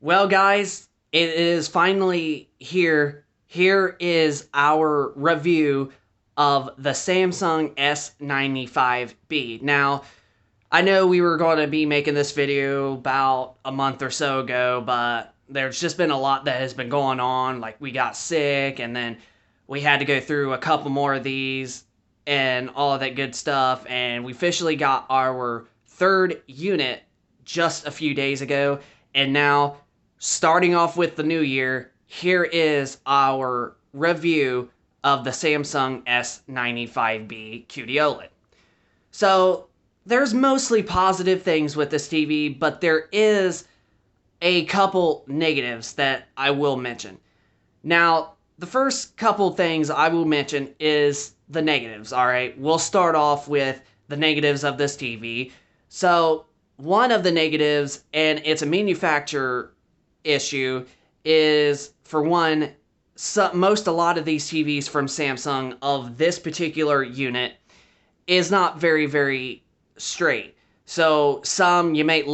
Well, guys, it is finally here. Here is our review of the Samsung S95B. Now, I know we were going to be making this video about a month or so ago, but there's just been a lot that has been going on. Like, we got sick, and then we had to go through a couple more of these and all of that good stuff. And we officially got our third unit just a few days ago. And now, starting off with the new year, here is our review of the Samsung S95B QD OLED. So, there's mostly positive things with this TV, but there is a couple negatives that I will mention. Now, the first couple things I will mention is the negatives, alright? We'll start off with the negatives of this TV. So, one of the negatives, and it's a manufacturer issue, is, for one, a lot of these TVs from Samsung of this particular unit is not very straight. So some you might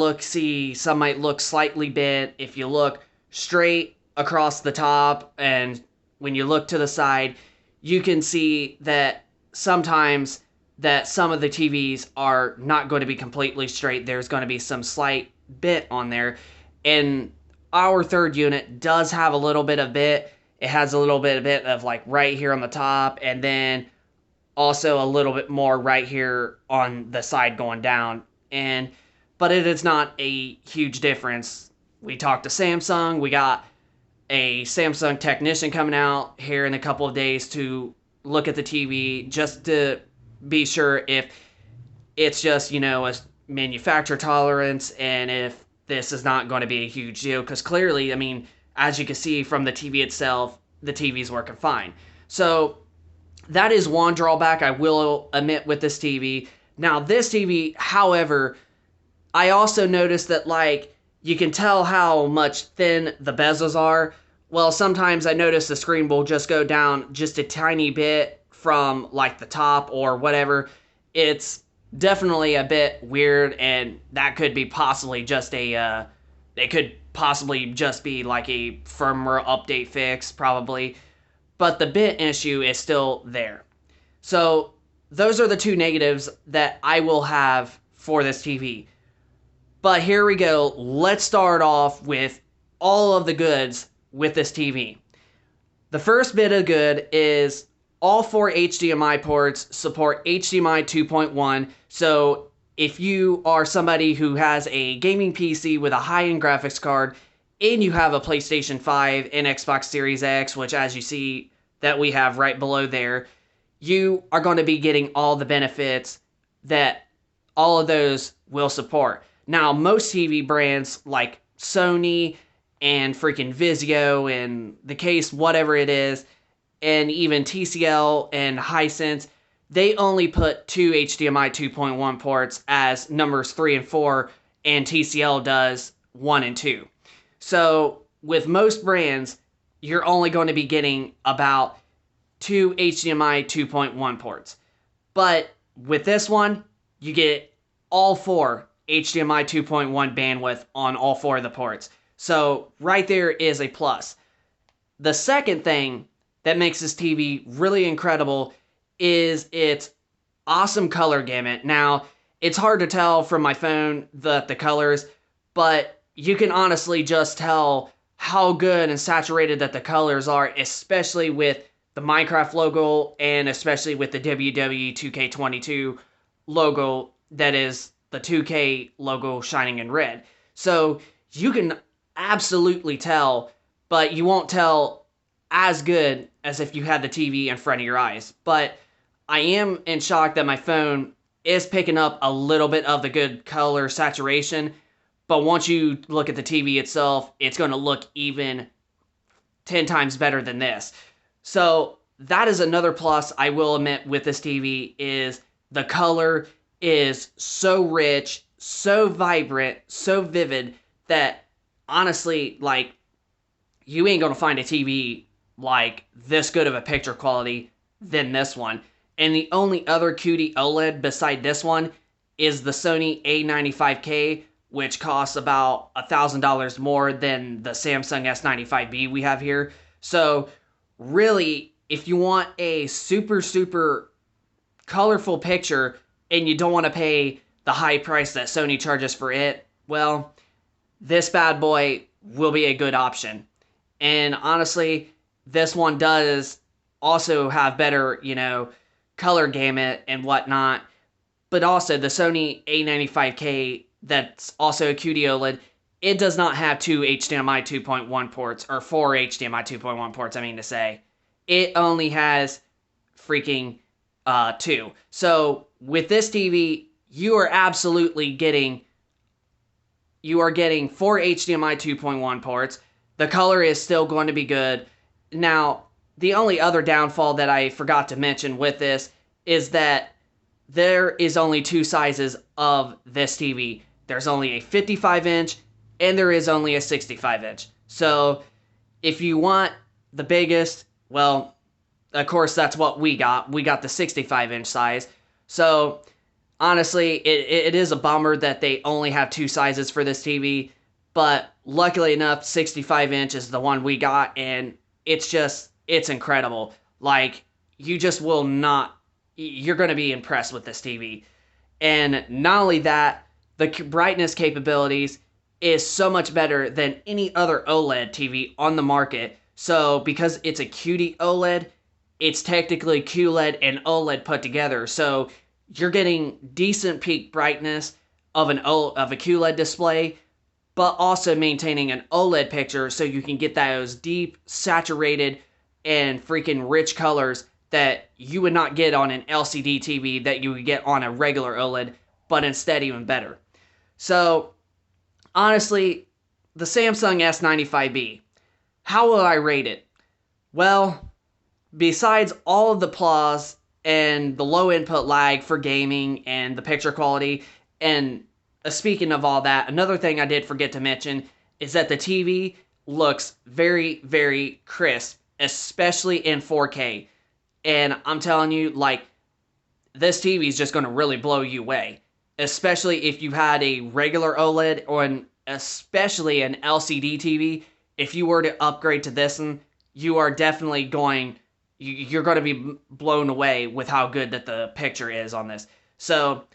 some might look slightly bent. If you look straight across the top and when you look to the side, you can see that sometimes that some of the TVs are not going to be completely straight. There's going to be some slight bit on there. And our third unit does have a little bit of bit. It has a little bit of like right here on the top, and then also a little bit more right here on the side going down. But it is not a huge difference. We talked to Samsung. We got a Samsung technician coming out here in a couple of days to look at the TV just to be sure if it's just, a manufacturer tolerance and if this is not going to be a huge deal. Because clearly, as you can see from the TV itself, the TV's working fine. So that is one drawback I will admit with this TV. Now, this TV, however, I also noticed that, you can tell how much thin the bezels are. Well, sometimes I notice the screen will just go down just a tiny bit from, the top or whatever. It's definitely a bit weird, and that could be possibly just it could possibly just be, a firmware update fix, probably. But the bit issue is still there. So those are the two negatives that I will have for this TV. But here we go. Let's start off with all of the goods with this TV. The first bit of good is all four HDMI ports support HDMI 2.1. So if you are somebody who has a gaming PC with a high-end graphics card, and you have a PlayStation 5 and Xbox Series X, which as you see that we have right below there, you are going to be getting all the benefits that all of those will support. Now, most TV brands like Sony and freaking Vizio and the case, whatever it is, and even TCL and Hisense, they only put two HDMI 2.1 ports as numbers 3 and 4, and TCL does 1 and 2. So, with most brands, you're only going to be getting about two HDMI 2.1 ports. But with this one, you get all four HDMI 2.1 bandwidth on all four of the ports. So, right there is a plus. The second thing that makes this TV really incredible is its awesome color gamut. Now, it's hard to tell from my phone the colors, but you can honestly just tell how good and saturated that the colors are, especially with the Minecraft logo and especially with the WWE 2K22 logo that is the 2K logo shining in red. So you can absolutely tell, but you won't tell as good as if you had the TV in front of your eyes. But I am in shock that my phone is picking up a little bit of the good color saturation. But once you look at the TV itself, it's going to look even 10 times better than this. So that is another plus I will admit with this TV is the color is so rich, so vibrant, so vivid that honestly, you ain't going to find a TV this good of a picture quality than this one. And the only other QD OLED beside this one is the Sony A95K, which costs about $1,000 more than the Samsung S95B we have here. So really, if you want a super, super colorful picture and you don't want to pay the high price that Sony charges for it, well, this bad boy will be a good option. And honestly, this one does also have better, color gamut and whatnot. But also the Sony A95K, that's also a QD OLED, it does not have two HDMI 2.1 ports, or four HDMI 2.1 ports, I mean to say. It only has freaking two. So with this TV, you are getting four HDMI 2.1 ports. The color is still going to be good. Now, the only other downfall that I forgot to mention with this is that there is only two sizes of this TV. There's only a 55-inch and there is only a 65-inch. So if you want the biggest, well, of course, that's what we got. We got the 65-inch size. So honestly, it is a bummer that they only have two sizes for this TV. But luckily enough, 65-inch is the one we got, and it's incredible. Like, you just will not, you're going to be impressed with this TV. And not only that, the brightness capabilities is so much better than any other OLED TV on the market. So because it's a QD OLED, it's technically QLED and OLED put together. So you're getting decent peak brightness of a QLED display, but also maintaining an OLED picture so you can get those deep, saturated, and freaking rich colors that you would not get on an LCD TV that you would get on a regular OLED, but instead even better. So, honestly, the Samsung S95B, how will I rate it? Well, besides all of the flaws and the low input lag for gaming and the picture quality, and speaking of all that, another thing I did forget to mention is that the TV looks very, very crisp, especially in 4K. And I'm telling you, like, this TV is just going to really blow you away, especially if you had a regular OLED or especially an LCD TV. If you were to upgrade to this one, you're going to be blown away with how good that the picture is on this. So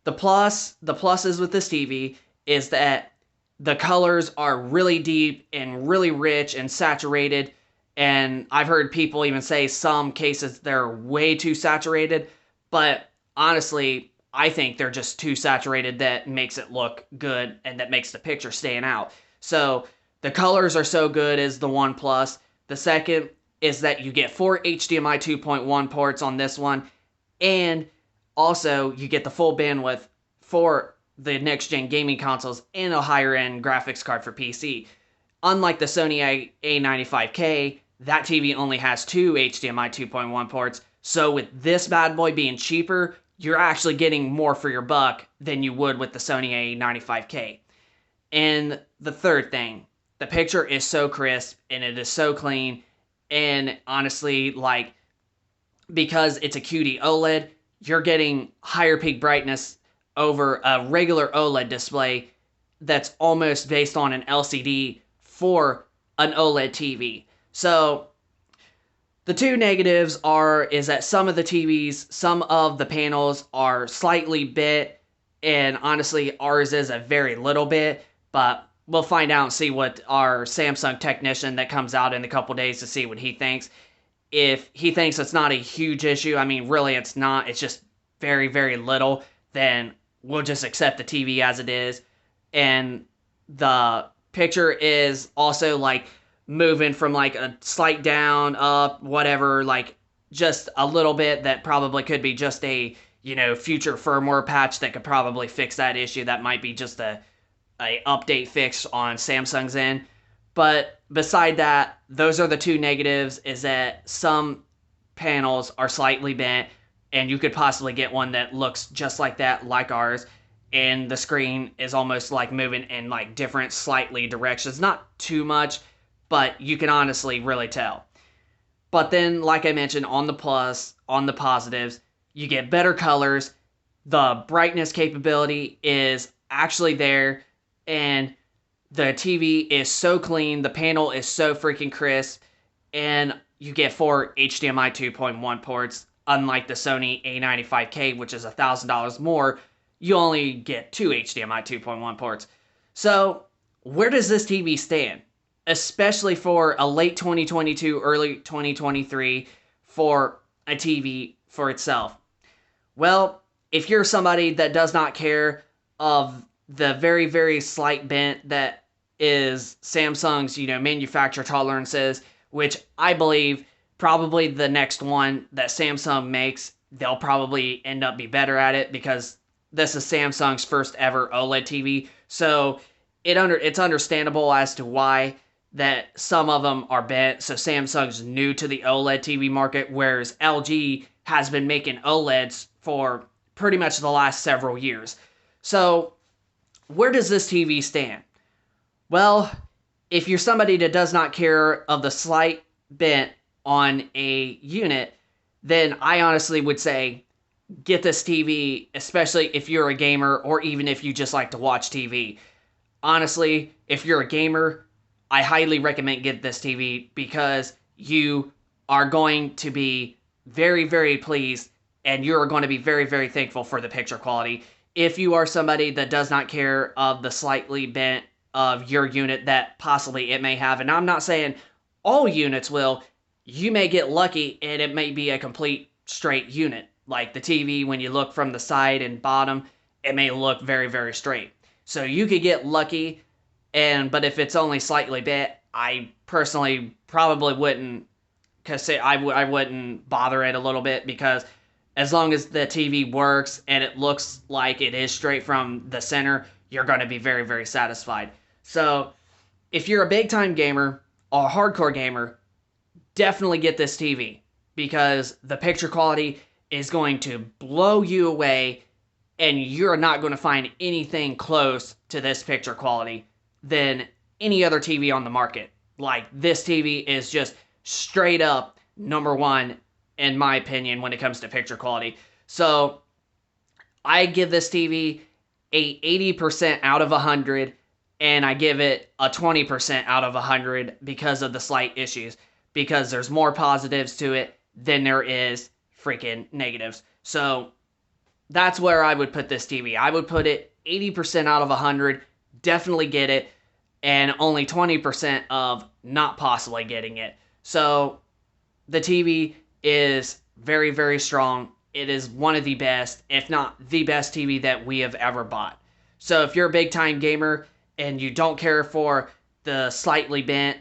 the pluses with this TV is that the colors are really deep and really rich and saturated. And I've heard people even say some cases they're way too saturated. But honestly, I think they're just too saturated that makes it look good and that makes the picture stand out. So the colors are so good is the one plus. The second is that you get four HDMI 2.1 ports on this one. And also, you get the full bandwidth for the next-gen gaming consoles and a higher-end graphics card for PC. Unlike the Sony A95K, that TV only has two HDMI 2.1 ports, so with this bad boy being cheaper, you're actually getting more for your buck than you would with the Sony A95K. And the third thing, the picture is so crisp and it is so clean, and honestly, like, because it's a QD OLED, you're getting higher peak brightness over a regular OLED display that's almost based on an LCD for an OLED TV. So the two negatives is that some of the panels are slightly bit, and honestly ours is a very little bit, but we'll find out and see what our Samsung technician that comes out in a couple days to see what he thinks. If he thinks it's not a huge issue, I mean, really it's not, it's just very, very little, then we'll just accept the TV as it is. And the picture is also like moving from like a slight down, up, whatever, like just a little bit that probably could be just a, future firmware patch that could probably fix that issue. That might be just a update fix on Samsung's end. But beside that, those are the two negatives, is that some panels are slightly bent, and you could possibly get one that looks just like that, like ours, and the screen is almost like moving in like different slightly directions. Not too much, but you can honestly really tell. But then, like I mentioned, on the positives, you get better colors. The brightness capability is actually there, and the TV is so clean, the panel is so freaking crisp, and you get 4 HDMI 2.1 ports. Unlike the Sony A95K, which is $1,000 more, you only get 2 HDMI 2.1 ports. So, where does this TV stand? Especially for a late 2022, early 2023, for a TV for itself. Well, if you're somebody that does not care of the very, very slight bent that is Samsung's, manufacturer tolerances, which I believe probably the next one that Samsung makes, they'll probably end up be better at it because this is Samsung's first ever OLED TV. So it's understandable as to why that some of them are bent. So Samsung's new to the OLED TV market, whereas LG has been making OLEDs for pretty much the last several years. So where does this TV stand? Well, if you're somebody that does not care of the slight bent on a unit, then I honestly would say get this TV, especially if you're a gamer or even if you just like to watch TV. Honestly, if you're a gamer, I highly recommend get this TV because you are going to be very, very pleased and you're going to be very, very thankful for the picture quality. If you are somebody that does not care of the slightly bent of your unit that possibly it may have, and I'm not saying all units will, you may get lucky and it may be a complete straight unit. Like the TV, when you look from the side and bottom, it may look very, very straight. So you could get lucky, but if it's only slightly bent, I personally probably wouldn't, because I wouldn't bother it a little bit, because as long as the TV works and it looks like it is straight from the center, you're going to be very, very satisfied. So if you're a big time gamer or a hardcore gamer, definitely get this TV because the picture quality is going to blow you away and you're not going to find anything close to this picture quality than any other TV on the market. Like, this TV is just straight up number one, in my opinion, when it comes to picture quality. So, I give this TV a 80% out of 100, and I give it a 20% out of 100 because of the slight issues. Because there's more positives to it than there is freaking negatives. So, that's where I would put this TV. I would put it 80% out of 100, definitely get it, and only 20% of not possibly getting it. So, the TV is very, very strong. It is one of the best, if not the best TV that we have ever bought. So, if you're a big time gamer and you don't care for the slightly bent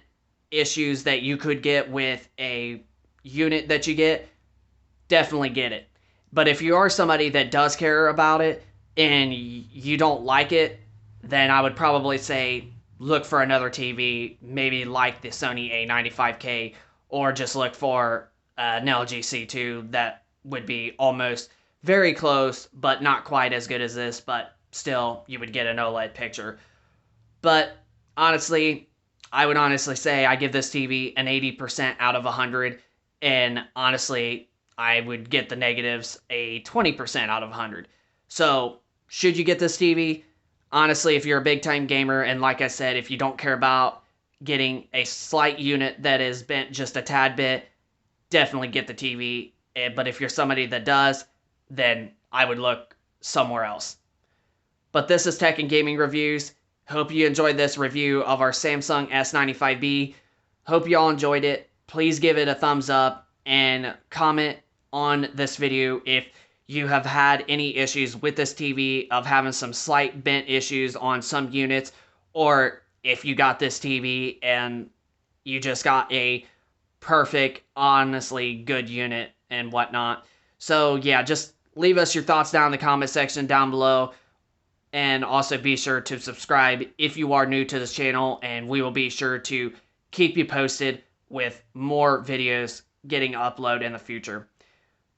issues that you could get with a unit that you get, definitely get it. But if you are somebody that does care about it and you don't like it, then I would probably say look for another TV, maybe like the Sony A95K, or just look for an LG C2 that would be almost very close, but not quite as good as this, but still you would get an OLED picture. But honestly, I would honestly say I give this TV an 80% out of 100, and honestly, I would get the negatives a 20% out of 100. So, should you get this TV? Honestly, if you're a big-time gamer, and like I said, if you don't care about getting a slight unit that is bent just a tad bit, definitely get the TV. But if you're somebody that does, then I would look somewhere else. But this is Tech and Gaming Reviews. Hope you enjoyed this review of our Samsung S95B. Hope you all enjoyed it. Please give it a thumbs up and comment on this video if you have had any issues with this TV of having some slight bent issues on some units, or if you got this TV and you just got a perfect, honestly good unit and whatnot. So yeah, just leave us your thoughts down in the comment section down below, and also be sure to subscribe if you are new to this channel, and we will be sure to keep you posted with more videos getting uploaded in the future.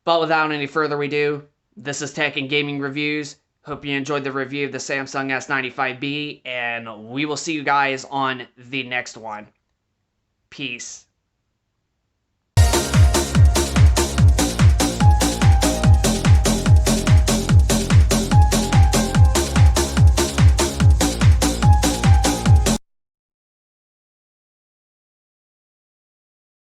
But without any further ado, this is Tech and Gaming Reviews. Hope you enjoyed the review of the Samsung S95B, and we will see you guys on the next one. Peace.